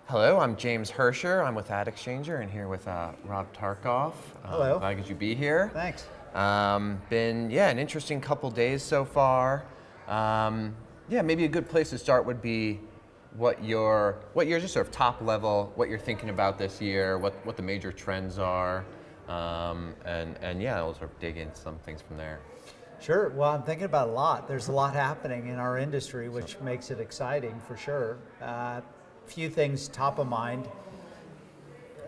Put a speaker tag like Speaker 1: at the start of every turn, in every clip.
Speaker 1: Hello, I'm James Hersher. I'm with AdExchanger and here with Rob Tarkoff.
Speaker 2: Hello.
Speaker 1: Glad you be here.
Speaker 2: Thanks.
Speaker 1: Been an interesting couple days so far. Maybe a good place to start would be what your just sort of top level, what you're thinking about this year, what the major trends are, we'll sort of dig into some things from there.
Speaker 2: Sure. Well, I'm thinking about a lot. There's a lot happening in our industry, which makes it exciting for sure. Few things top of mind.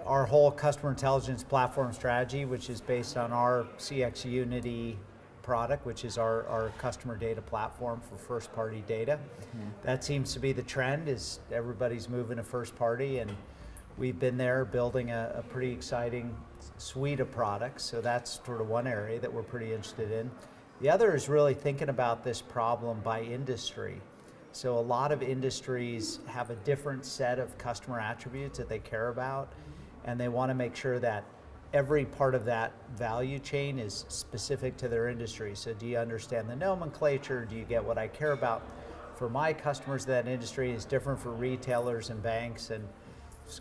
Speaker 2: Our whole customer intelligence platform strategy, which is based on our CX Unity product, which is our customer data platform for first party data. Mm-hmm. That seems to be the trend, is everybody's moving to first party, and we've been there building a pretty exciting suite of products. So that's sort of one area that we're pretty interested in. The other is really thinking about this problem by industry. So a lot of industries have a different set of customer attributes that they care about, and they want to make sure that every part of that value chain is specific to their industry. So do you understand the nomenclature? Do you get what I care about for my customers? That industry is different for retailers and banks and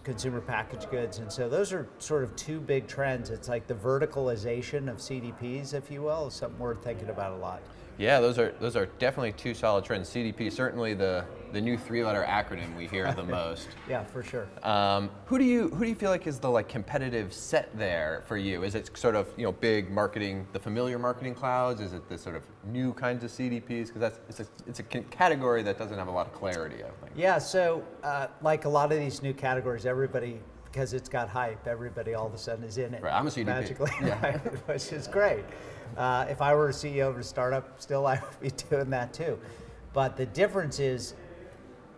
Speaker 2: consumer packaged goods. And so those are sort of two big trends. It's like the verticalization of CDPs, if you will, is something we're thinking about a lot.
Speaker 1: Yeah, those are definitely two solid trends. CDP, certainly the new three-letter acronym we hear the most.
Speaker 2: Yeah, for sure.
Speaker 1: Who do you feel like is the competitive set there for you? Is it sort of big marketing, the familiar marketing clouds? Is it the sort of new kinds of CDPs? Because it's a category that doesn't have a lot of clarity, I think.
Speaker 2: Yeah, so like a lot of these new categories, everybody, because it's got hype, everybody all of a sudden is in it.
Speaker 1: Right, I'm a CDP.
Speaker 2: Magically,
Speaker 1: yeah.
Speaker 2: Right, which is great. If I were a CEO of a startup, still I would be doing that too. But the difference is,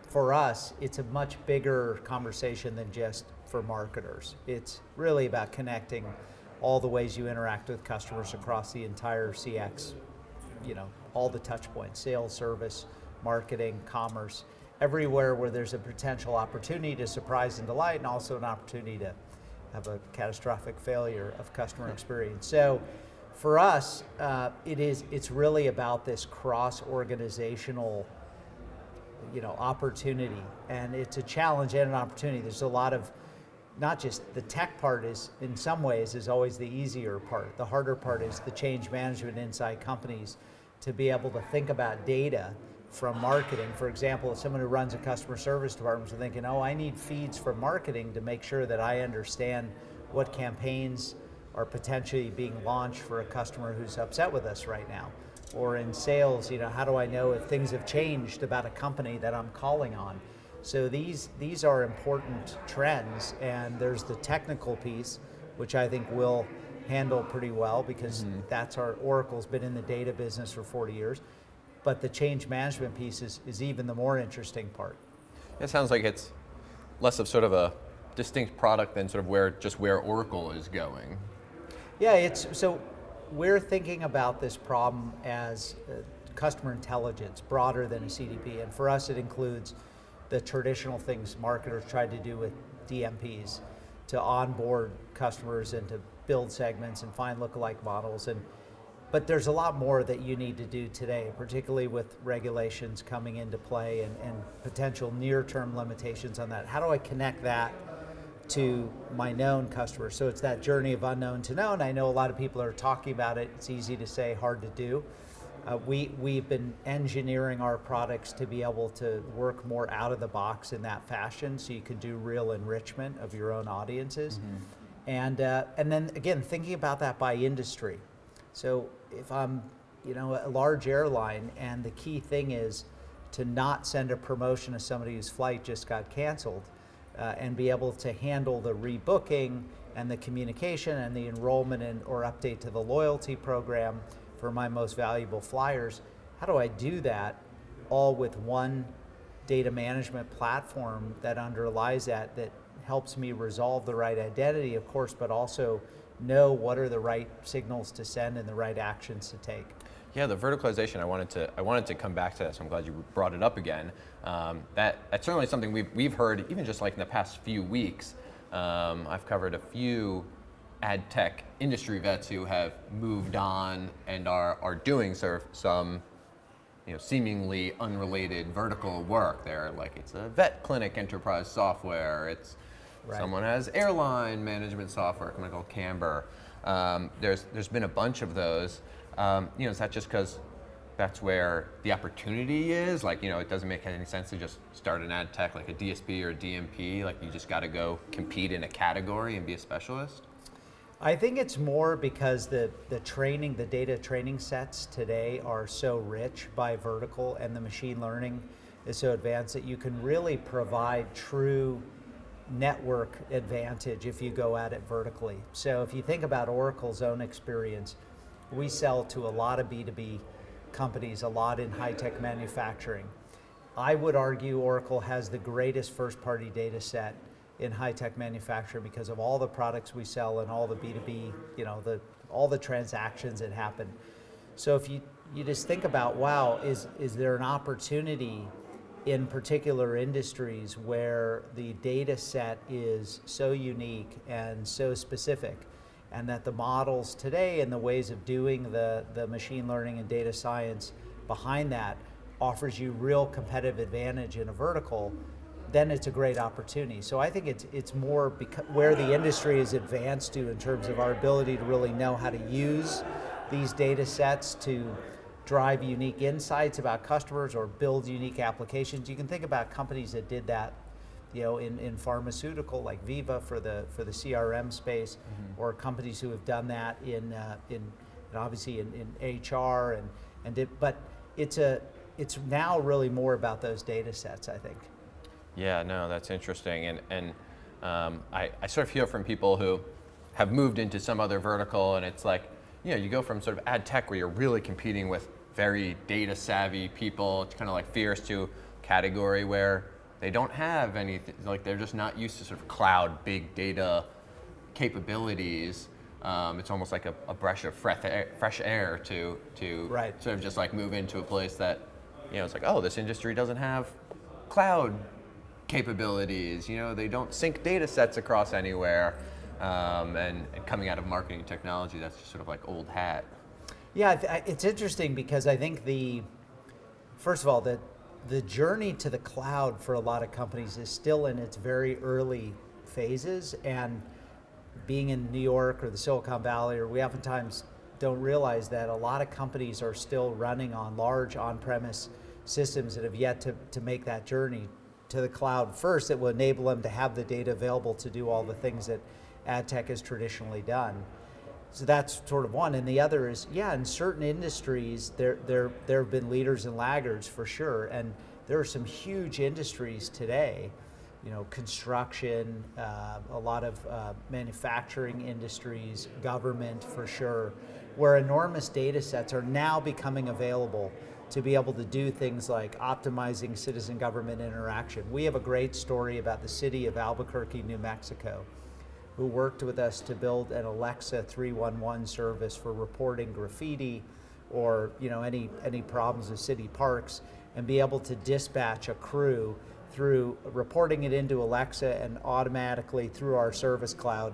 Speaker 2: for us, it's a much bigger conversation than just for marketers. It's really about connecting all the ways you interact with customers across the entire CX, all the touch points, sales, service, marketing, commerce, everywhere where there's a potential opportunity to surprise and delight, and also an opportunity to have a catastrophic failure of customer experience. So for us, it's really about this cross-organizational opportunity, and it's a challenge and an opportunity. There's a lot of, not just the tech part is, in some ways, is always the easier part. The harder part is the change management inside companies to be able to think about data from marketing. For example, if someone who runs a customer service department is thinking, I need feeds from marketing to make sure that I understand what campaigns are potentially being launched for a customer who's upset with us right now. Or in sales, how do I know if things have changed about a company that I'm calling on? So these are important trends, and there's the technical piece, which I think we'll handle pretty well, because that's Oracle's been in the data business for 40 years. But the change management piece is even the more interesting part.
Speaker 1: It sounds like it's less of sort of a distinct product than sort of where Oracle is going.
Speaker 2: Yeah, so we're thinking about this problem as customer intelligence, broader than a CDP. And for us, it includes the traditional things marketers tried to do with DMPs, to onboard customers and to build segments and find lookalike models. But there's a lot more that you need to do today, particularly with regulations coming into play and potential near-term limitations on that. How do I connect that to my known customers? So it's that journey of unknown to known. I know a lot of people are talking about it. It's easy to say, hard to do. We've been engineering our products to be able to work more out of the box in that fashion, so you can do real enrichment of your own audiences. Mm-hmm. And then again, thinking about that by industry. So if I'm a large airline, and the key thing is to not send a promotion to somebody whose flight just got canceled, and be able to handle the rebooking and the communication and the enrollment or update to the loyalty program for my most valuable flyers. How do I do that all with one data management platform that underlies that helps me resolve the right identity, of course, but also know what are the right signals to send and the right actions to take?
Speaker 1: Yeah, the verticalization, I wanted to come back to that, so I'm glad you brought it up again. That's certainly something we've heard, even just like in the past few weeks. I've covered a few ad tech industry vets who have moved on and are doing sort of some seemingly unrelated vertical work. They're like, it's a vet clinic enterprise software. It's someone has airline management software, kind of called Camber. There's been a bunch of those. Is that just because that's where the opportunity is? Like, it doesn't make any sense to just start an ad tech like a DSP or a DMP. Like, you just got to go compete in a category and be a specialist?
Speaker 2: I think it's more because the data training sets today are so rich by vertical, and the machine learning is so advanced that you can really provide true network advantage if you go at it vertically. So if you think about Oracle's own experience, we sell to a lot of B2B companies, a lot in high-tech manufacturing. I would argue Oracle has the greatest first-party data set in high-tech manufacturing because of all the products we sell and all the B2B, all the transactions that happen. So if you just think about, wow, is there an opportunity in particular industries where the data set is so unique and so specific, and that the models today and the ways of doing the machine learning and data science behind that offers you real competitive advantage in a vertical, then it's a great opportunity. So I think it's more where the industry is advanced to in terms of our ability to really know how to use these data sets to drive unique insights about customers or build unique applications. You can think about companies that did that, in pharmaceutical, like Viva for the CRM space, or companies who have done that in obviously in HR but it's now really more about those data sets, I think.
Speaker 1: Yeah, no, that's interesting, and I sort of hear from people who have moved into some other vertical, and it's like, you go from sort of ad tech where you're really competing with very data savvy people, it's kind of like fierce, to category where they don't have anything, like they're just not used to sort of cloud big data capabilities. It's almost like a breath of fresh air to sort of just like move into a place that, it's like, oh, this industry doesn't have cloud capabilities, they don't sync data sets across anywhere, and coming out of marketing technology, that's just sort of like old hat.
Speaker 2: Yeah, it's interesting because I think first of all, the journey to the cloud for a lot of companies is still in its very early phases, and being in New York or the Silicon Valley, we oftentimes don't realize that a lot of companies are still running on large on-premise systems that have yet to make that journey to the cloud first. It will enable them to have the data available to do all the things that ad tech has traditionally done. So that's sort of one. And the other is, in certain industries, there have been leaders and laggards for sure. And there are some huge industries today, construction, a lot of manufacturing industries, government for sure, where enormous data sets are now becoming available to be able to do things like optimizing citizen government interaction. We have a great story about the city of Albuquerque, New Mexico, who worked with us to build an Alexa 311 service for reporting graffiti or any problems with city parks, and be able to dispatch a crew through reporting it into Alexa and automatically through our service cloud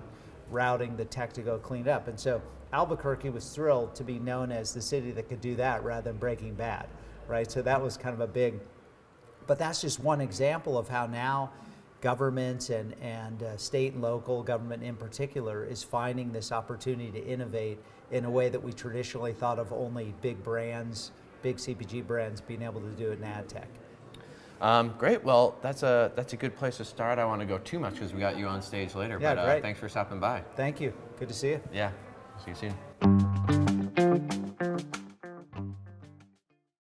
Speaker 2: routing the tech to go clean it up. And so Albuquerque was thrilled to be known as the city that could do that rather than Breaking Bad, right? So that was kind of but that's just one example of how now governments and state and local government in particular is finding this opportunity to innovate in a way that we traditionally thought of only big brands, big CPG brands being able to do it in ad tech.
Speaker 1: Great. Well, that's a good place to start. I don't want to go too much because we got you on stage later.
Speaker 2: Yeah,
Speaker 1: but
Speaker 2: great.
Speaker 1: Thanks for stopping by.
Speaker 2: Thank you. Good to see you.
Speaker 1: Yeah. See you soon.